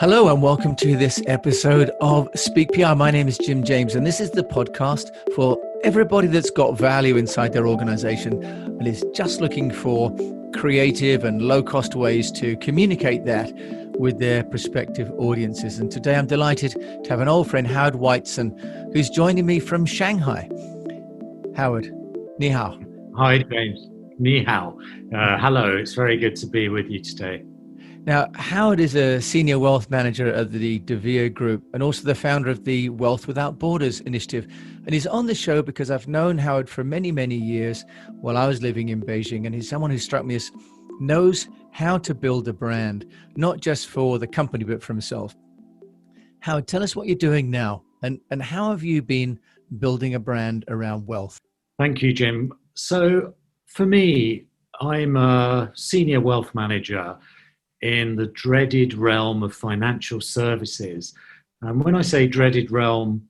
Hello and welcome to this episode of Speak PR. My name is Jim James and this is the podcast for everybody that's got value inside their organization and is just looking for creative and low-cost ways to communicate that with their prospective audiences. And today I'm delighted to have an old friend, Howard Whiteson, who's joining me from Shanghai. Howard, ni hao. Hi, James. Ni hao. Hello, it's very good to be with you today. Now, Howard is a senior wealth manager at the DeVere Group and also the founder of the Wealth Without Borders initiative. And he's on the show because I've known Howard for many, many years while I was living in Beijing. And he's someone who struck me as knows how to build a brand, not just for the company, but for himself. Howard, tell us what you're doing now and how have you been building a brand around wealth? Thank you, Jim. So for me, I'm a senior wealth manager in the dreaded realm of financial services. And when I say dreaded realm,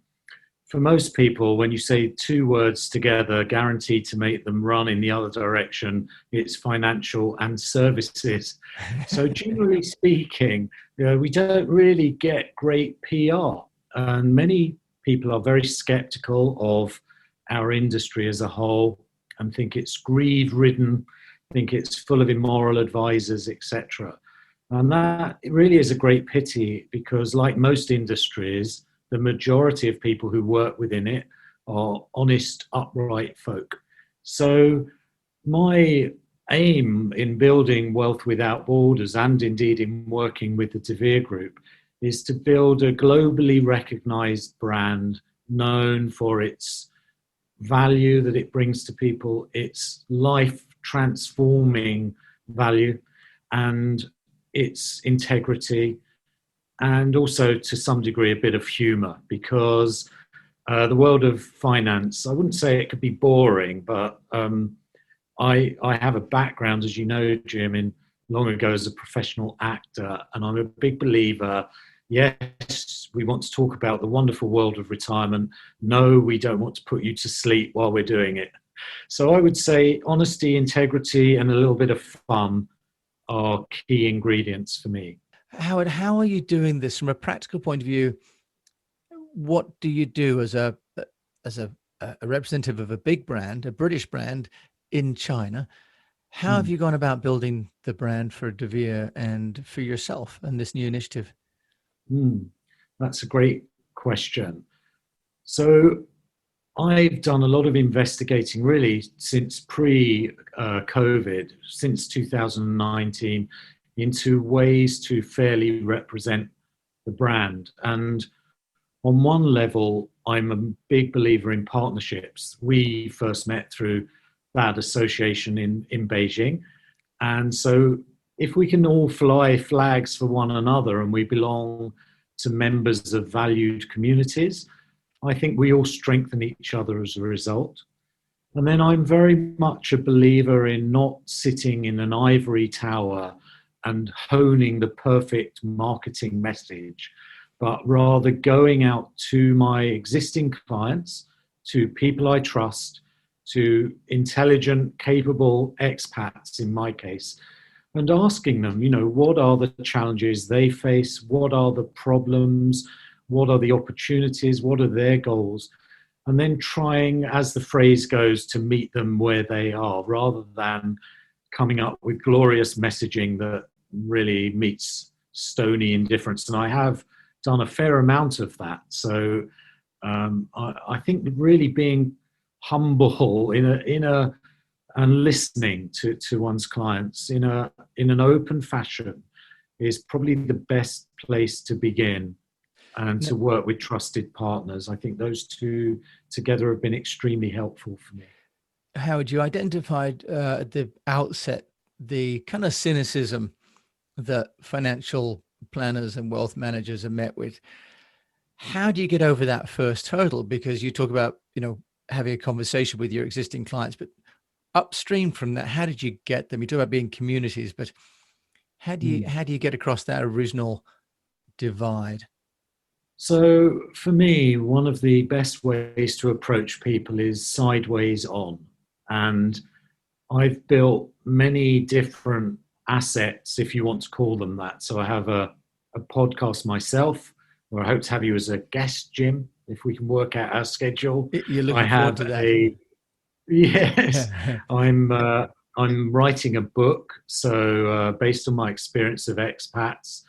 for most people, when you say two words together, guaranteed to make them run in the other direction, it's financial and services. So generally speaking, we don't really get great PR. And many people are very skeptical of our industry as a whole and think it's greed-ridden, think it's full of immoral advisors, etc. And that really is a great pity because, like most industries, the majority of people who work within it are honest, upright folk. So my aim in building Wealth Without Borders and indeed in working with the DeVere Group is to build a globally recognized brand known for its value that it brings to people, its life transforming value, and its integrity, and also to some degree a bit of humor, because the world of finance, I wouldn't say it could be boring, but I have a background, as you know, Jim, in long ago as a professional actor, and I'm a big believer, yes, we want to talk about the wonderful world of retirement. No, we don't want to put you to sleep while we're doing it. So I would say honesty, integrity, and a little bit of fun are key ingredients for me. Howard, how are you doing this from a practical point of view? What do you do as a representative of a big brand, a British brand in China? How have you gone about building the brand for DeVere and for yourself and this new initiative? That's a great question. So I've done a lot of investigating really since pre-COVID, since 2019, into ways to fairly represent the brand. And on one level, I'm a big believer in partnerships. We first met through that association in Beijing. And so if we can all fly flags for one another and we belong to members of valued communities, I think we all strengthen each other as a result. And then I'm very much a believer in not sitting in an ivory tower and honing the perfect marketing message, but rather going out to my existing clients, to people I trust, to intelligent, capable expats in my case, and asking them, what are the challenges they face? What are the problems? What are the opportunities? What are their goals? And then trying, as the phrase goes, to meet them where they are, rather than coming up with glorious messaging that really meets stony indifference. And I have done a fair amount of that. So I think really being humble and listening to one's clients in an open fashion is probably the best place to begin. And to work with trusted partners. I think those two together have been extremely helpful for me. Howard, you identified at the outset the kind of cynicism that financial planners and wealth managers are met with. How do you get over that first hurdle? Because you talk about, having a conversation with your existing clients, but upstream from that, how did you get them? You talk about being communities, but how do you get across that original divide? So for me, one of the best ways to approach people is sideways on. And I've built many different assets, if you want to call them that. So I have a a podcast myself, where I hope to have you as a guest, Jim, if we can work out our schedule. You're looking I forward have to that. yes, I'm writing a book, so based on my experience of expats.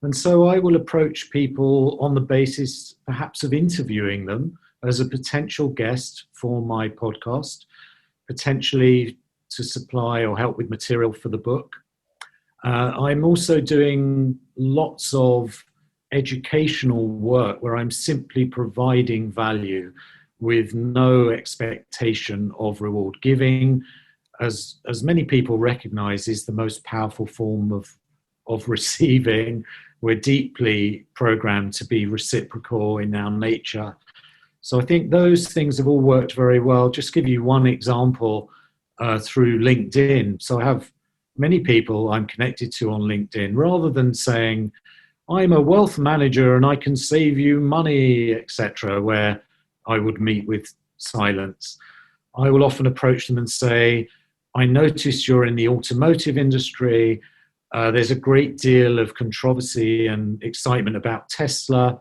And so I will approach people on the basis perhaps of interviewing them as a potential guest for my podcast, potentially to supply or help with material for the book. I'm also doing lots of educational work where I'm simply providing value with no expectation of reward. Giving, as many people recognize, is the most powerful form of receiving. We're deeply programmed to be reciprocal in our nature. So I think those things have all worked very well. Just give you one example through LinkedIn. So I have many people I'm connected to on LinkedIn. Rather than saying, I'm a wealth manager and I can save you money, etc., where I would meet with silence, I will often approach them and say, I notice you're in the automotive industry. There's a great deal of controversy and excitement about Tesla.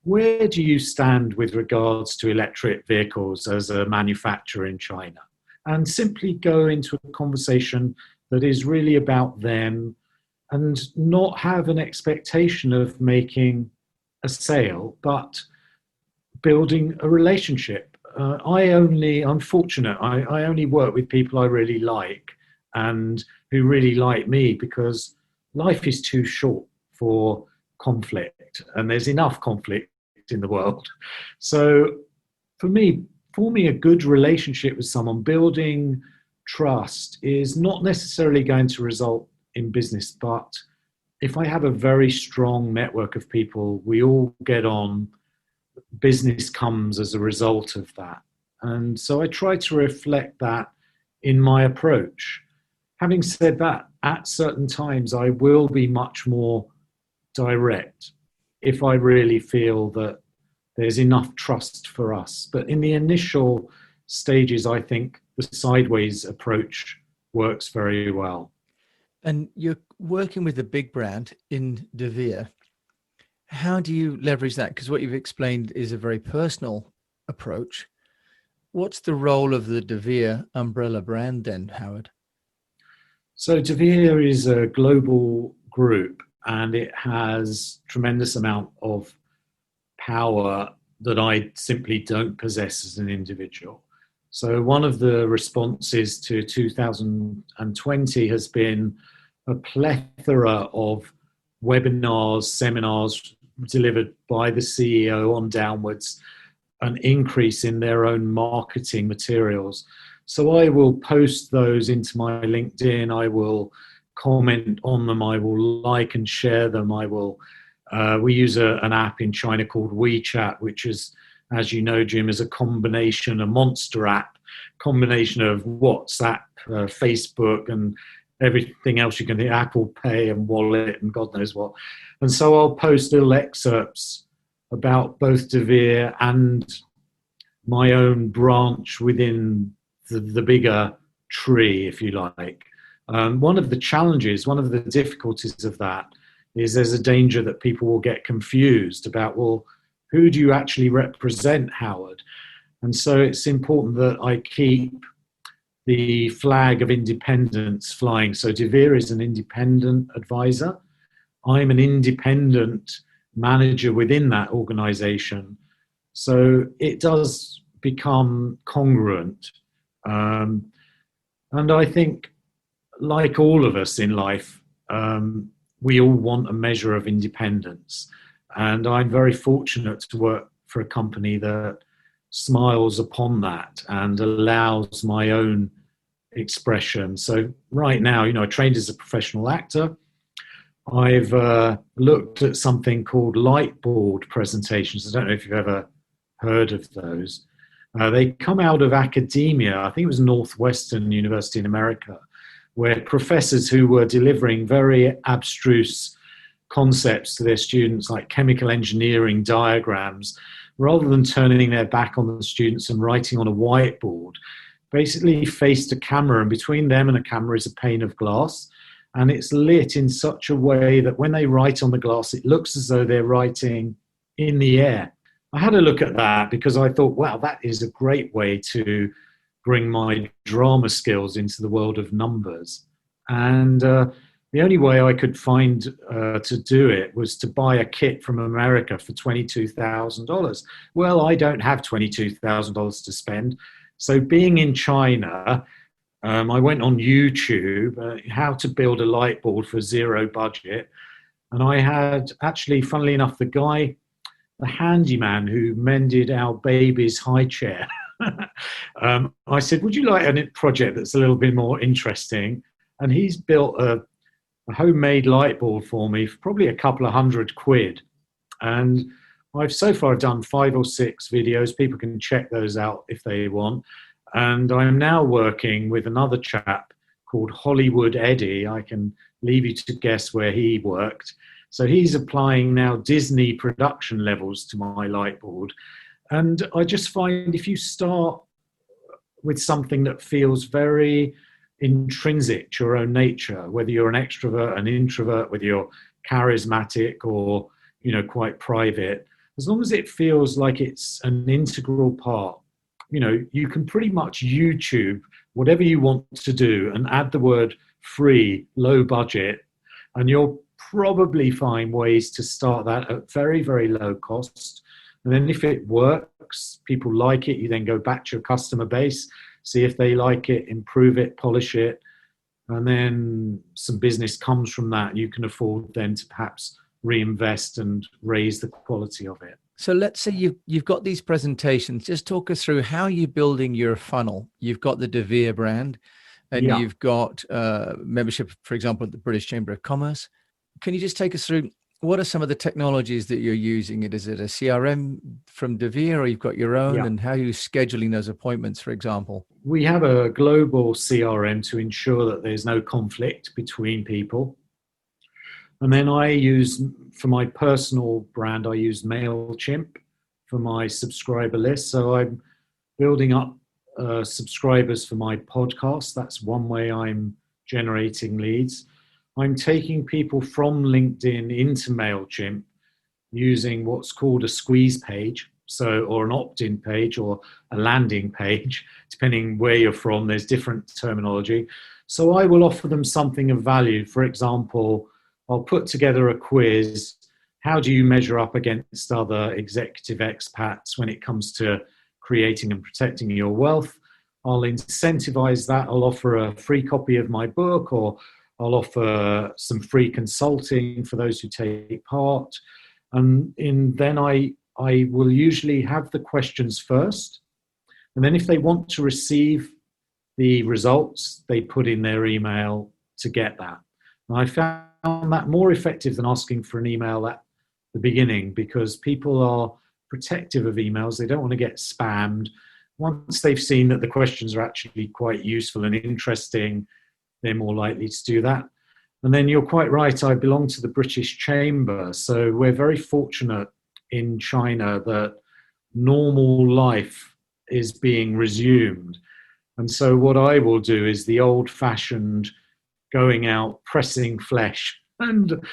Where do you stand with regards to electric vehicles as a manufacturer in China? And simply go into a conversation that is really about them and not have an expectation of making a sale, but building a relationship. I'm fortunate. I only work with people I really like and who really like me, because life is too short for conflict, and there's enough conflict in the world. So for me, forming a good relationship with someone, building trust, is not necessarily going to result in business, but if I have a very strong network of people, we all get on, business comes as a result of that. And so I try to reflect that in my approach. Having said that, at certain times I will be much more direct if I really feel that there's enough trust for us. But in the initial stages, I think the sideways approach works very well. And you're working with a big brand in DeVere. How do you leverage that? Because what you've explained is a very personal approach. What's the role of the DeVere umbrella brand then, Howard? So DeVere is a global group, and it has tremendous amount of power that I simply don't possess as an individual. So one of the responses to 2020 has been a plethora of webinars, seminars delivered by the CEO on downwards, an increase in their own marketing materials. So I will post those into my LinkedIn. I will comment on them. I will like and share them. We use an app in China called WeChat, which is, as you know, Jim, is a monster app, combination of WhatsApp, Facebook, and everything else you can think, Apple Pay and Wallet and God knows what. And so I'll post little excerpts about both DeVere and my own branch within the bigger tree, if you like. One of the challenges, one of the difficulties of that is there's a danger that people will get confused about, well, who do you actually represent, Howard? And so it's important that I keep the flag of independence flying. So DeVere is an independent advisor. I'm an independent manager within that organization. So it does become congruent. And I think, like all of us in life, we all want a measure of independence. And I'm very fortunate to work for a company that smiles upon that and allows my own expression. So right now, I trained as a professional actor. I've looked at something called lightboard presentations. I don't know if you've ever heard of those. They come out of academia. I think it was Northwestern University in America, where professors who were delivering very abstruse concepts to their students, like chemical engineering diagrams, rather than turning their back on the students and writing on a whiteboard, basically faced a camera, and between them and a camera is a pane of glass. and it's lit in such a way that when they write on the glass, it looks as though they're writing in the air. I had a look at that because I thought, wow, that is a great way to bring my drama skills into the world of numbers. And the only way I could find to do it was to buy a kit from America for $22,000. Well, I don't have $22,000 to spend. So being in China, I went on YouTube, how to build a light board for zero budget. And I had actually, funnily enough, the handyman who mended our baby's high chair. I said, would you like a project that's a little bit more interesting? And he's built a homemade light board for me for probably a couple of £100. And I've done 5 or 6 videos. People can check those out if they want. And I'm now working with another chap called Hollywood Eddie. I can leave you to guess where he worked. So he's applying now Disney production levels to my light board. And I just find if you start with something that feels very intrinsic to your own nature, whether you're an extrovert, an introvert, whether you're charismatic or, quite private, as long as it feels like it's an integral part, you can pretty much YouTube whatever you want to do and add the word free, low budget, and you'll probably find ways to start that at very, very low cost. And then if it works, people like it, you then go back to your customer base, see if they like it, improve it, polish it, and then some business comes from that. You can afford then to perhaps reinvest and raise the quality of it. So let's say you've got these presentations. Just talk us through how you're building your funnel. You've got the DeVere brand, and you've got membership, for example, at the British Chamber of Commerce. Can you just take us through what are some of the technologies that you're using? Is it a CRM from DeVere, or you've got your own? And how are you scheduling those appointments, for example? We have a global CRM to ensure that there's no conflict between people. And then for my personal brand, I use MailChimp for my subscriber list. So I'm building up subscribers for my podcast. That's one way I'm generating leads. I'm taking people from LinkedIn into MailChimp using what's called a squeeze page, or an opt-in page or a landing page, depending where you're from. There's different terminology. So I will offer them something of value. For example, I'll put together a quiz. How do you measure up against other executive expats when it comes to creating and protecting your wealth? I'll incentivize that. I'll offer a free copy of my book, or I'll offer some free consulting for those who take part. And then I will usually have the questions first. And then if they want to receive the results, they put in their email to get that. And I found that more effective than asking for an email at the beginning, because people are protective of emails. They don't want to get spammed. Once they've seen that the questions are actually quite useful and interesting, they're more likely to do that. And then you're quite right, I belong to the British Chamber. So we're very fortunate in China that normal life is being resumed. And so what I will do is the old-fashioned going out, pressing flesh and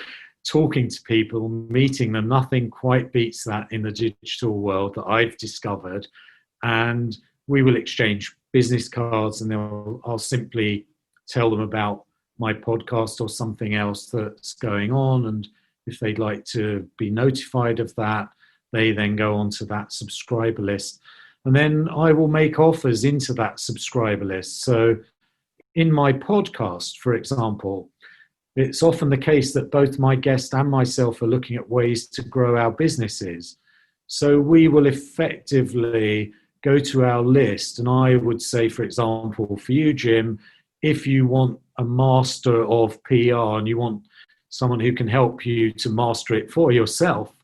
talking to people, meeting them. Nothing quite beats that in the digital world that I've discovered. And we will exchange business cards, and I'll simply tell them about my podcast or something else that's going on. And if they'd like to be notified of that, they then go onto that subscriber list. And then I will make offers into that subscriber list. So in my podcast, for example, it's often the case that both my guest and myself are looking at ways to grow our businesses. So we will effectively go to our list. And I would say, for example, for you, Jim, if you want a master of PR and you want someone who can help you to master it for yourself,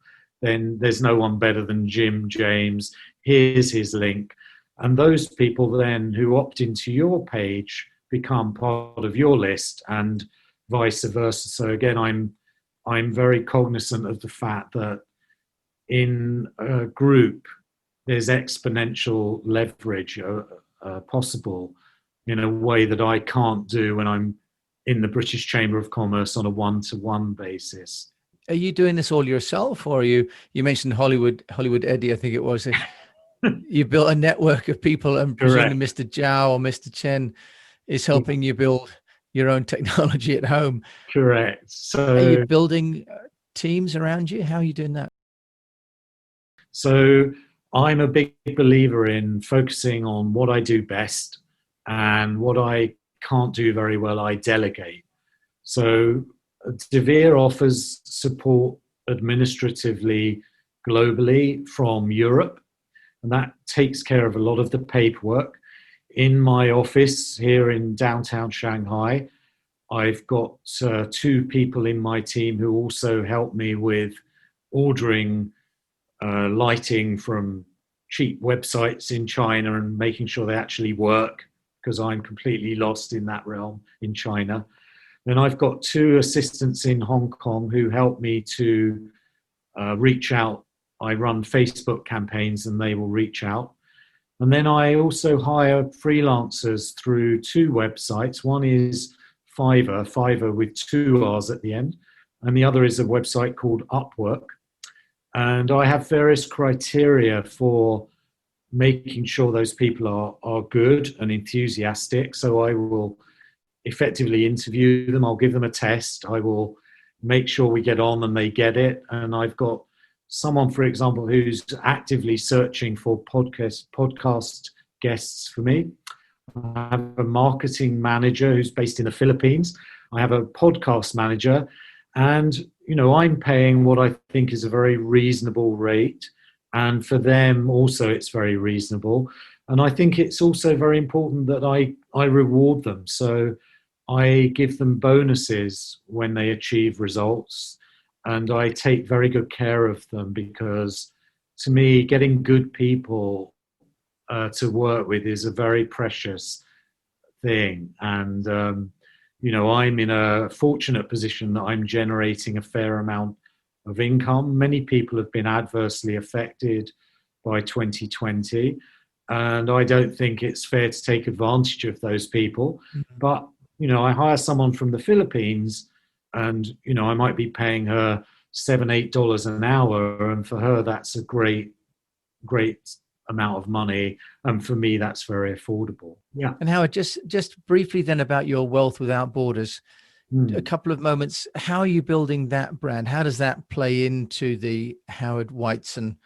then there's no one better than Jim James. Here's his link. And those people then who opt into your page become part of your list, and vice versa. So again, I'm very cognizant of the fact that in a group, there's exponential leverage possible in a way that I can't do when I'm in the British Chamber of Commerce on a one-to-one basis. Are you doing this all yourself, or you mentioned Hollywood Eddie, I think it was. You built a network of people, and presumably Mr. Zhao or Mr. Chen is helping you build your own technology at home. Correct. So are you building teams around you? How are you doing that? So I'm a big believer in focusing on what I do best, and what I can't do very well, I delegate. So DeVere offers support administratively globally from Europe, and that takes care of a lot of the paperwork. In my office here in downtown Shanghai, I've got 2 people in my team who also help me with ordering lighting from cheap websites in China and making sure they actually work, because I'm completely lost in that realm in China. Then I've got 2 assistants in Hong Kong who help me to reach out. I run Facebook campaigns and they will reach out. And then I also hire freelancers through 2 websites. One is Fiverr with 2 R's at the end, and the other is a website called Upwork. And I have various criteria for making sure those people are good and enthusiastic. So I will effectively interview them. I'll give them a test. I will make sure we get on and they get it. And I've got someone, for example, who's actively searching for podcast guests for me. I have a marketing manager who's based in the Philippines. I have a podcast manager, and I'm paying what I think is a very reasonable rate, and for them also it's very reasonable. And I think it's also very important that I reward them. So I give them bonuses when they achieve results, and I take very good care of them, because to me, getting good people to work with is a very precious thing. And I'm in a fortunate position that I'm generating a fair amount of income. Many people have been adversely affected by 2020, and I don't think it's fair to take advantage of those people. Mm-hmm. But I hire someone from the Philippines, and I might be paying her $7-8 an hour, and for her that's a great amount of money, and for me that's very affordable. Yeah. And Howard, just briefly then about your Wealth Without Borders, a couple of moments. How are you building that brand? How does that play into the Howard Whiteson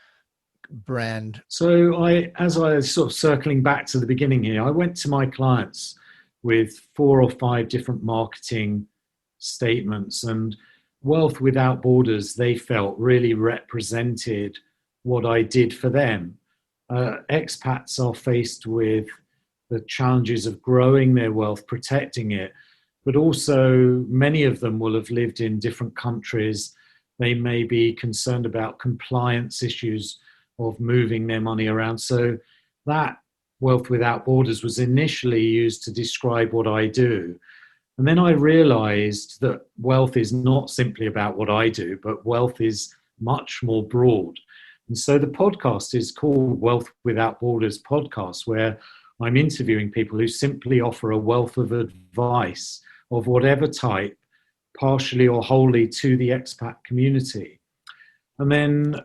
brand? So as I was sort of circling back to the beginning here, I went to my clients with 4 or 5 different marketing statements, and Wealth Without Borders, they felt, really represented what I did for them. Expats are faced with the challenges of growing their wealth, protecting it, but also many of them will have lived in different countries. They may be concerned about compliance issues of moving their money around. So that Wealth Without Borders was initially used to describe what I do. And then I realized that wealth is not simply about what I do, but wealth is much more broad. And so the podcast is called Wealth Without Borders Podcast, where I'm interviewing people who simply offer a wealth of advice of whatever type, partially or wholly, to the expat community. And then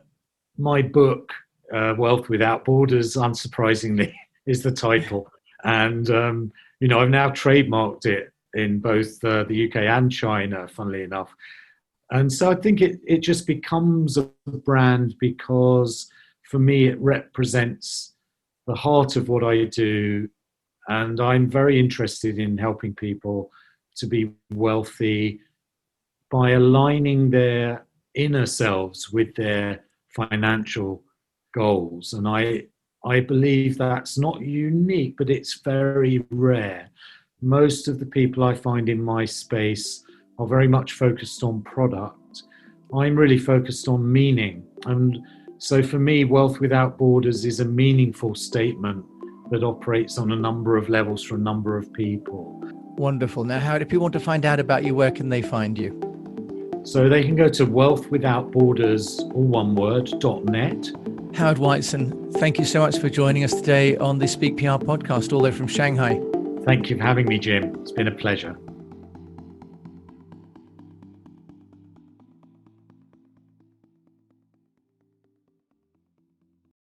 my book, Wealth Without Borders, unsurprisingly, is the title. And, I've now trademarked it in both the UK and China, funnily enough. And so I think it just becomes a brand because, for me, it represents the heart of what I do. And I'm very interested in helping people to be wealthy by aligning their inner selves with their financial goals. And I believe that's not unique, but it's very rare. Most of the people I find in my space are very much focused on product. I'm really focused on meaning. And so for me, Wealth Without Borders is a meaningful statement that operates on a number of levels for a number of people. Wonderful. Now, Howard, if people want to find out about you, where can they find you? So they can go to wealthwithoutborders, all one word, .net. Howard Whiteson, thank you so much for joining us today on the Speak PR podcast, all the way from Shanghai. Thank you for having me, Jim. It's been a pleasure.